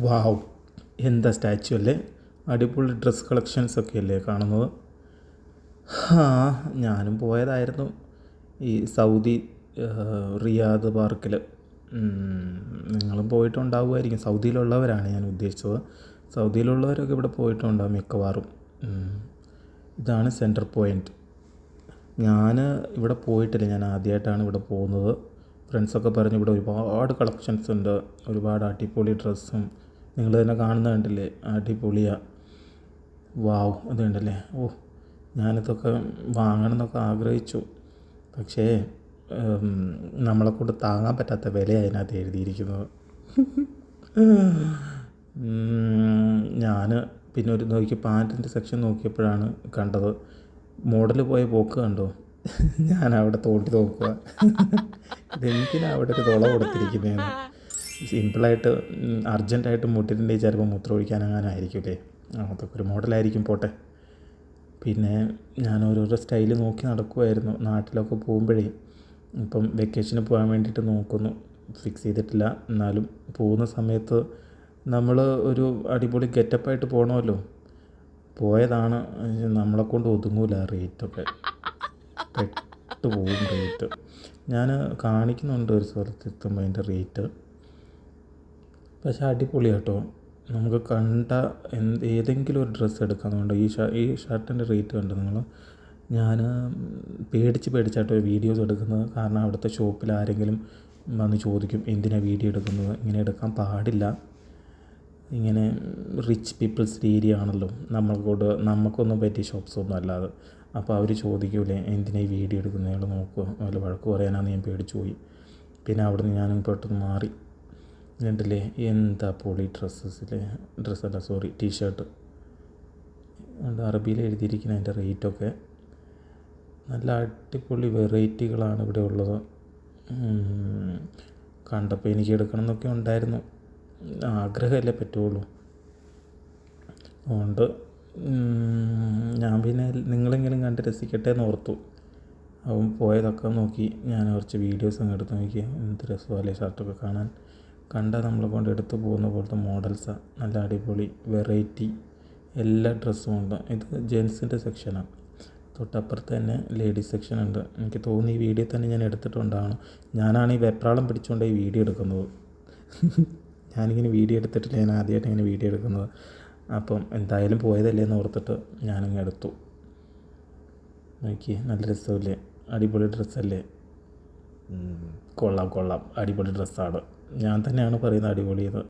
വാവ്, എന്താ സ്റ്റാച്ചു അല്ലേ! അടിപൊളി ഡ്രസ് കളക്ഷൻസൊക്കെ അല്ലേ കാണുന്നത്. ഞാനും പോയതായിരുന്നു ഈ സൗദി റിയാദ് പാർക്കിൽ. നിങ്ങളും പോയിട്ടുണ്ടാവുമായിരിക്കും. സൗദിയിലുള്ളവരാണ് ഞാൻ ഉദ്ദേശിച്ചത്. സൗദിയിലുള്ളവരൊക്കെ ഇവിടെ പോയിട്ടുണ്ടാകും മിക്കവാറും. ഇതാണ് സെൻറ്റർ പോയിൻറ്റ്. ഞാൻ ഇവിടെ പോയിട്ടില്ല, ഞാൻ ആദ്യമായിട്ടാണ് ഇവിടെ പോകുന്നത്. ഫ്രണ്ട്സൊക്കെ പറഞ്ഞ് ഇവിടെ ഒരുപാട് കളക്ഷൻസ് ഉണ്ട്, ഒരുപാട് അടിപൊളി ഡ്രസ്സും. നിങ്ങൾ തന്നെ കാണുന്നത് കണ്ടില്ലേ, അടിപൊളിയാണ്. വാവ്, അത് കണ്ടല്ലേ! ഞാനിതൊക്കെ വാങ്ങണം എന്നൊക്കെ ആഗ്രഹിച്ചു. പക്ഷേ നമ്മളെക്കൊണ്ട് താങ്ങാൻ പറ്റാത്ത വിലയാണ് അതിനകത്ത് എഴുതിയിരിക്കുന്നത്. ഞാൻ പിന്നെ ഒരു നോക്കി പാൻറ്റിൻ്റെ സെക്ഷൻ നോക്കിയപ്പോഴാണ് കണ്ടത്. മോഡൽ പോയ പോക്ക് കണ്ടോ? ഞാൻ അവിടെ തോണ്ടി നോക്കുക, ഇതെന്തിനാണ് അവിടെ ഒരു തുള കൊടുത്തിരിക്കുന്നതെന്ന്. സിമ്പിളായിട്ട് അർജൻറ്റായിട്ട് മുട്ടിട്ടുണ്ടെങ്കിൽ ചിലപ്പോൾ മൂത്രം ഒഴിക്കാനങ്ങാനായിരിക്കുമല്ലേ, അതൊക്കെ ഒരു മോഡലായിരിക്കും, പോട്ടെ. പിന്നെ ഞാൻ ഓരോരോ സ്റ്റൈല് നോക്കി നടക്കുമായിരുന്നു നാട്ടിലൊക്കെ പോകുമ്പോഴേ. ഇപ്പം വെക്കേഷന് പോകാൻ വേണ്ടിയിട്ട് നോക്കുന്നു, ഫിക്സ് ചെയ്തിട്ടില്ല. എന്നാലും പോകുന്ന സമയത്ത് നമ്മൾ ഒരു അടിപൊളി ഗെറ്റപ്പായിട്ട് പോകണമല്ലോ. പോയതാണ്, നമ്മളെക്കൊണ്ട് ഒതുങ്ങൂല റേറ്റൊക്കെ, പെട്ടു പോകും റേറ്റ്. ഞാൻ കാണിക്കുന്നുണ്ട് ഒരു സ്ഥലത്തെത്തുമ്പോൾ അതിൻ്റെ റേറ്റ്. പക്ഷേ അടിപൊളിയാട്ടോ, നമുക്ക് കണ്ട ഏതെങ്കിലും ഒരു ഡ്രസ്സ് എടുക്കാമെന്നുണ്ട്. ഈ ഷർട്ടിൻ്റെ റേറ്റ് കണ്ടു നിങ്ങൾ. ഞാൻ പേടിച്ചാട്ടോ വീഡിയോസ് എടുക്കുന്നത്. കാരണം അവിടുത്തെ ഷോപ്പിൽ ആരെങ്കിലും വന്ന് ചോദിക്കും എന്തിനാണ് വീഡിയോ എടുക്കുന്നത്. ഇങ്ങനെ എടുക്കാൻ പാടില്ല, ഇങ്ങനെ റിച്ച് പീപ്പിൾസ് ഏരിയ ആണല്ലോ, നമുക്കൊന്നും പറ്റിയ ഷോപ്സൊന്നും അല്ലാതെ. അപ്പോൾ അവർ ചോദിക്കൂലേ എന്തിനാണ് ഈ വീഡിയോ എടുക്കുന്നത്, നിങ്ങൾ നോക്കുക, വല്ല വഴക്ക് പറയാനാണെന്ന് ഞാൻ പേടിച്ചു പോയി. പിന്നെ അവിടുന്ന് ഞാനും പെട്ടെന്ന് മാറി. കണ്ടില്ലേ എന്താ പൊളി ടീഷർട്ട് ഉണ്ട്, അറബിയിൽ എഴുതിയിരിക്കുന്ന അതിൻ്റെ റേറ്റൊക്കെ. നല്ല അടിപൊളി വെറൈറ്റികളാണ് ഇവിടെ ഉള്ളത്. കണ്ടപ്പോൾ എനിക്ക് എടുക്കണം എന്നൊക്കെ ഉണ്ടായിരുന്നു, ആഗ്രഹമല്ലേ പറ്റുള്ളൂ. അതുകൊണ്ട് ഞാൻ പിന്നെ നിങ്ങളെങ്കിലും കണ്ട് രസിക്കട്ടെ എന്ന് ഓർത്തു. അവൻ പോയതൊക്കെ നോക്കി ഞാൻ കുറച്ച് വീഡിയോസ് അങ്ങ് എടുത്ത് നോക്കി. എന്ത് രസമല്ലേ ഷർട്ടൊക്കെ കാണാൻ. കണ്ടാൽ നമ്മളെ കൊണ്ട് എടുത്ത് പോകുന്ന പോലത്തെ മോഡൽസാണ്, നല്ല അടിപൊളി വെറൈറ്റി എല്ലാ ഡ്രസ്സും ഉണ്ട്. ഇത് ജെൻസിൻ്റെ സെക്ഷനാണ്. തൊട്ടപ്പുറത്ത് തന്നെ ലേഡീസ് സെക്ഷൻ ഉണ്ട്. എനിക്ക് തോന്നി ഈ വീഡിയോ തന്നെ ഞാൻ എടുത്തിട്ടുണ്ടാകണം. ഞാനാണ് ഈ വെപ്രാളം പിടിച്ചുകൊണ്ട് ഈ വീഡിയോ എടുക്കുന്നത്. ഞാനിങ്ങനെ വീഡിയോ എടുത്തിട്ടില്ല, ഞാൻ ആദ്യമായിട്ട് ഇങ്ങനെ വീഡിയോ എടുക്കുന്നത്. അപ്പം എന്തായാലും പോയതല്ലേ എന്ന് ഓർത്തിട്ട് ഞാനങ്ങ് എടുത്തു. നോക്കി, നല്ല രസമില്ലേ, അടിപൊളി ഡ്രസ്സല്ലേ. കൊള്ളാം, അടിപൊളി ഡ്രസ്സാണ്. ഞാൻ തന്നെയാണ് പറയുന്നത് അടിപൊളിയെന്ന്.